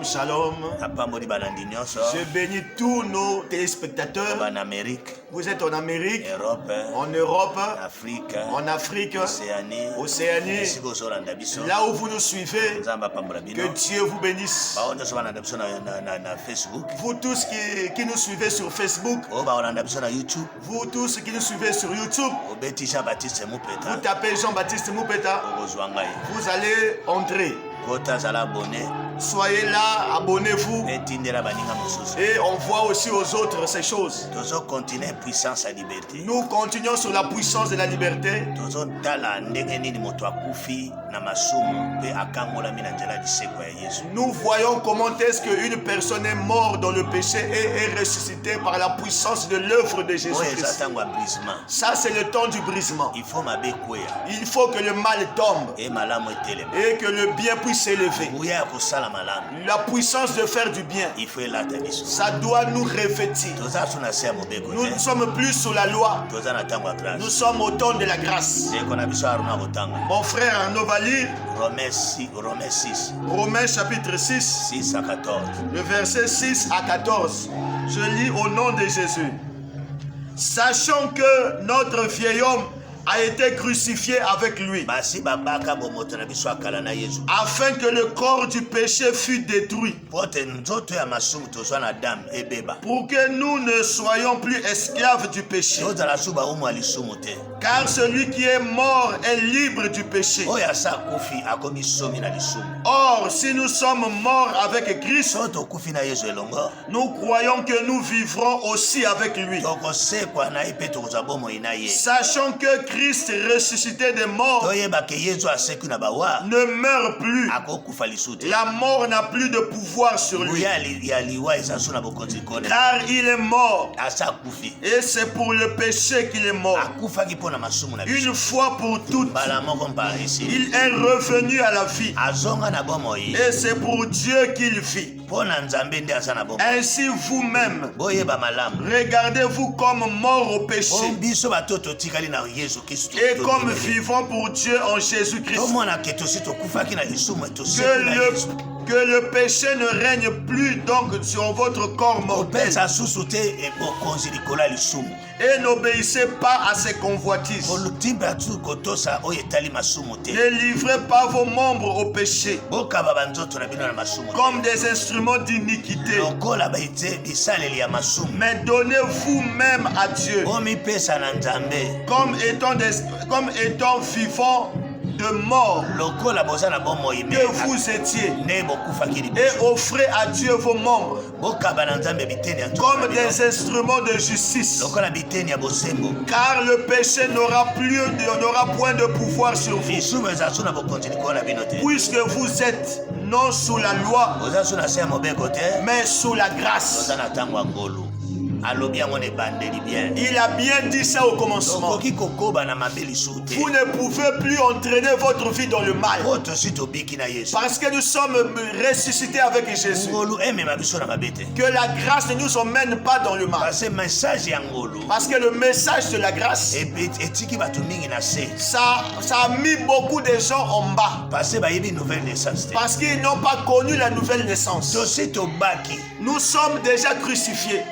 Shalom, shalom. Je bénis tous nos téléspectateurs. Vous êtes en Amérique, en Europe, en Afrique, Océanie. Là où vous nous suivez, que Dieu vous bénisse. Vous tous qui nous suivez sur Facebook, vous tous qui nous suivez sur YouTube, vous tapez Jean-Baptiste Moupeta, vous allez entrer. Soyez là, abonnez-vous. Et on voit aussi aux autres ces choses. Nous continuons sur la puissance de la liberté. Nous voyons comment est-ce qu'une personne est morte dans le péché et est ressuscitée par la puissance de l'œuvre de Jésus-Christ. Ça, c'est le temps du brisement. Il faut que le mal tombe et que le bien puisse s'élever. La puissance de faire du bien, ça doit nous revêtir. Nous ne sommes plus sous la loi. Nous sommes au temps de la grâce. Mon frère Arnaud va lire Romains chapitre 6, 6 à 14. Le verset 6 à 14. Je lis au nom de Jésus. Sachant que notre vieil homme a été crucifié avec lui, afin que le corps du péché fût détruit, pour que nous ne soyons plus esclaves du péché. Car celui qui est mort est libre du péché. Or, si nous sommes morts avec Christ, nous croyons que nous vivrons aussi avec lui. Sachant que Christ ressuscité des morts ne meurt plus. La mort n'a plus de pouvoir sur lui, car il est mort. Et c'est pour le péché qu'il est mort. Une fois pour toutes, il est revenu à la vie. Et c'est pour Dieu qu'il vit. Ainsi vous-même, regardez-vous comme mort au péché et comme vivant pour Dieu en Jésus-Christ. Que le péché ne règne plus donc sur votre corps mortel. Et n'obéissez pas à ses convoitises. Ne livrez pas vos membres au péché comme des instruments d'iniquité, mais donnez vous-même à Dieu comme étant vivant de mort que vous étiez, et offrez à Dieu vos membres comme des instruments de justice, car le péché n'aura point de pouvoir sur vous, puisque vous êtes non sous la loi mais sous la grâce. Il a bien dit ça au commencement. Vous ne pouvez plus entraîner votre vie dans le mal, parce que nous sommes ressuscités avec Jésus. Que la ne nous emmène pas dans le mal, parce que le message de la grâce, ça a mis beaucoup de gens en bas, parce qu'ils n'ont pas connu la nouvelle naissance. Nous sommes déjà crucifiés.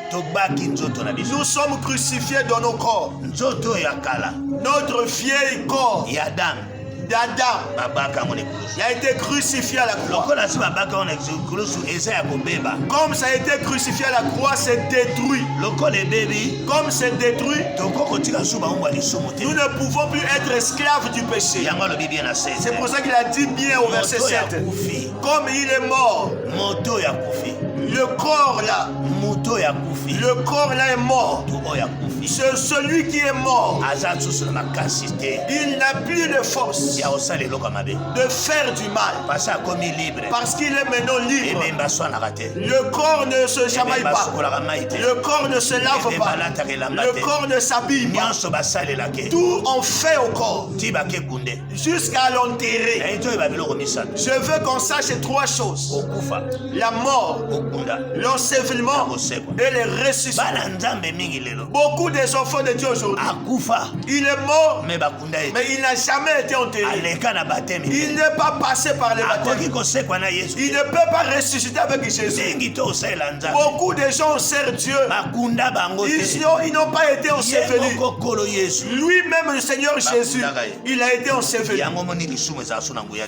Nous sommes crucifiés dans nos corps. Notre vieil corps d'Adam, il a été crucifié à la croix. Comme ça a été crucifié à la croix, c'est détruit. Comme c'est détruit, nous ne pouvons plus être esclaves du péché. C'est pour ça qu'il a dit bien au verset 7, comme il est mort, le corps là est mort. C'est celui qui est mort, il n'a plus de force de faire du mal, parce qu'il est maintenant libre. Le corps ne se chamaille pas, le corps ne se lave pas, le corps ne s'habille pas. Tout on fait au corps jusqu'à l'enterrer. Je veux qu'on sache trois choses: la mort, l'ensevelement et les ressuscités. Beaucoup des enfants de Dieu aujourd'hui, il est mort, mais il n'a jamais été enterré. Il n'est pas passé par le baptême. Il ne peut pas ressusciter avec Jésus. Beaucoup de gens servent Dieu. Ils n'ont pas été ensevelis. Lui-même, le Seigneur Jésus, il a été enseveli.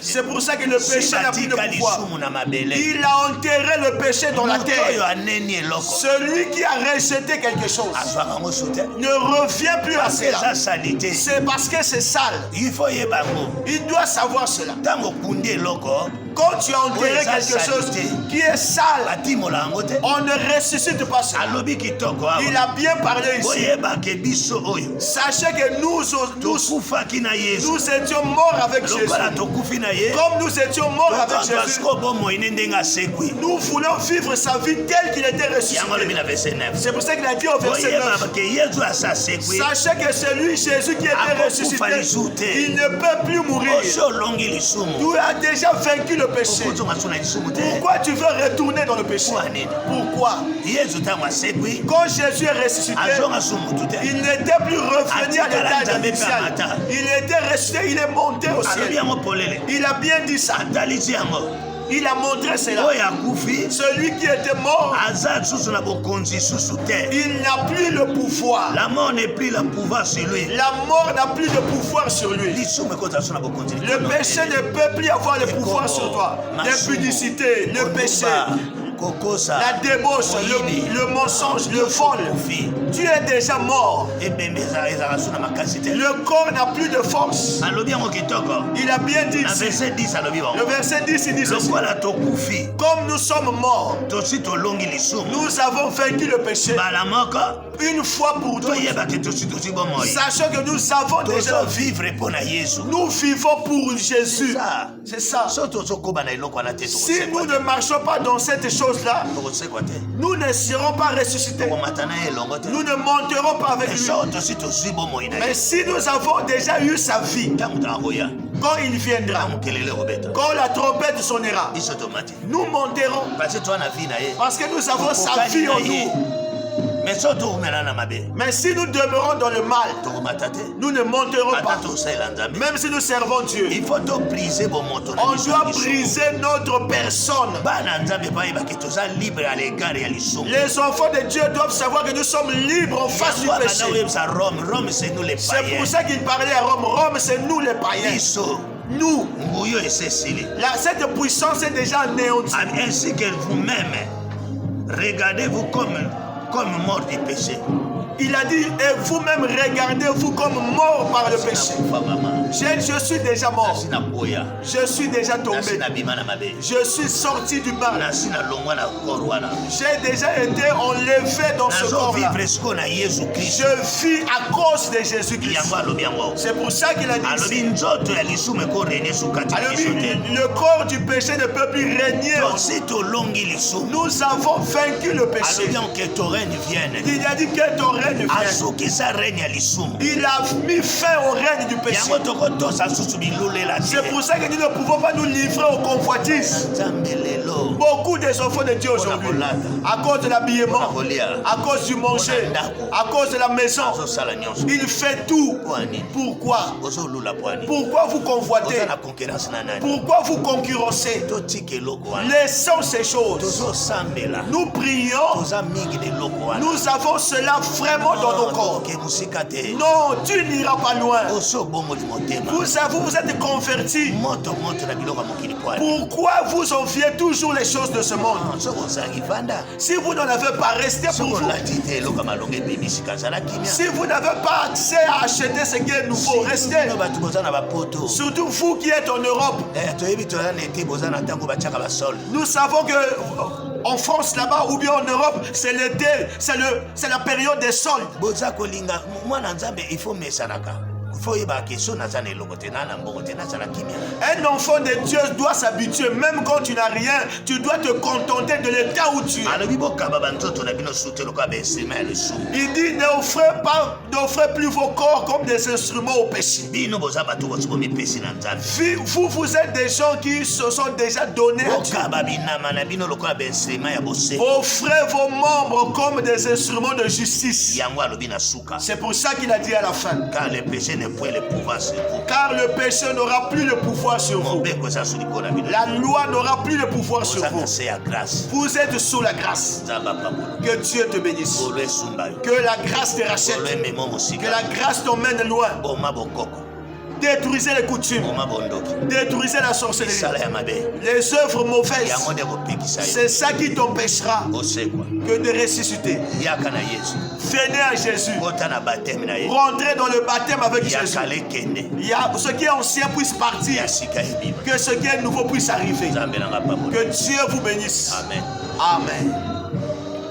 C'est pour ça que le péché n'a plus de pouvoir. Il a enterré le péché dans la terre. Celui qui a rejeté quelque chose ne revient plus à cela. C'est parce que c'est sale. Il doit savoir cela. Quand tu as enterré quelque chose qui est sale, on ne ressuscite pas cela. Il a bien parlé ici. Sachez que nous étions morts avec Jésus. Comme nous étions morts avec Jésus, nous voulons vivre sa vie telle qu'il était ressuscité. C'est pour ça qu'il a dit au verset 9, sachez que celui Jésus qui était ressuscité, il ne peut plus mourir. Tu as déjà vaincu le péché. Pourquoi tu veux retourner dans le péché? Pourquoi? Quand Jésus est ressuscité, il n'était plus revenu à l'état initial. Il était ressuscité, il est monté au ciel. Il a bien dit ça. Il a montré cela. Celui qui était mort, il n'a plus le pouvoir. La mort n'est plus le pouvoir sur lui. La mort n'a plus de pouvoir sur lui. Le péché ne peut plus avoir le pouvoir sur toi. L'impudicité, le péché, la débauche, le mensonge, le vol. Tu es déjà mort. Le corps n'a plus de force. Il a bien dit ici. Le verset 10, il dit ceci. Comme nous sommes morts, nous avons vaincu le péché une fois pour toutes. Sachant que nous avons déjà vivre. Nous vivons pour Jésus. C'est ça. Si nous ne marchons pas dans cette chose-là, nous ne serons pas ressuscités. Nous ne monterons pas avec lui. Mais si nous avons déjà eu sa vie, quand il viendra, quand la trompette sonnera, nous monterons. Parce que nous avons sa vie en nous. Mais si nous demeurons dans le mal, nous ne monterons pas. Même si nous servons Dieu, on doit briser notre personne. Les enfants de Dieu doivent savoir que nous sommes libres en face du péché. C'est pour ça qu'il parlait à Rome. Rome, c'est nous les païens. Nous, cette puissance est déjà anéantie. Ainsi que vous-même, regardez-vous comme mort du péché. Il a dit, et vous-même regardez-vous comme mort par le péché. Je suis déjà mort. Je suis déjà tombé. Je suis sorti du bas. J'ai déjà été enlevé dans ce corps-là. Je vis à cause de Jésus-Christ. C'est pour ça qu'il a dit ici. Le corps du péché ne peut plus régner. Nous avons vaincu le péché. Il a dit que ton règne vienne. Il a mis fin au règne du péché. C'est pour ça que nous ne pouvons pas nous livrer aux convoitises. Beaucoup des enfants de Dieu aujourd'hui, à cause de l'habillement, à cause du manger, à cause de la maison, il fait tout. Pourquoi? Pourquoi vous convoitez? Pourquoi vous concurrencez? Laissons ces choses. Nous prions. Nous avons cela vraiment dans nos corps. Non, tu n'iras pas loin. Vous êtes convertis. Pourquoi vous enviez toujours les choses de ce monde? Si vous n'en avez pas, restez pour vous. Si vous n'avez pas accès à acheter ce qui est nouveau, restez. Surtout vous qui êtes en Europe. Nous savons que en France là-bas ou bien en Europe, c'est l'été, c'est la période des soldes. Un enfant de Dieu doit s'habituer, même quand tu n'as rien, tu dois te contenter de l'état où tu es. Il dit n'offrez plus vos corps comme des instruments au péché. Vous êtes des gens qui se sont déjà donnés à Dieu. Offrez vos membres comme des instruments de justice. C'est pour ça qu'il a dit à la fin. Car le péché ne peut le pouvoir sur vous. Car le péché n'aura plus le pouvoir sur vous. La loi n'aura plus le pouvoir sur vous. Vous êtes sous la grâce. Que Dieu te bénisse. Que la grâce te rachète. Que la grâce t'emmène loin. Détruisez les coutumes. Détruisez la sorcellerie. Les œuvres mauvaises. C'est ça qui t'empêchera que de ressusciter. Venez à Jésus. Rentrez dans le baptême avec Jésus. Ce qui est ancien puisse partir. Que ce qui est nouveau puisse arriver. Que Dieu vous bénisse. Amen. Amen.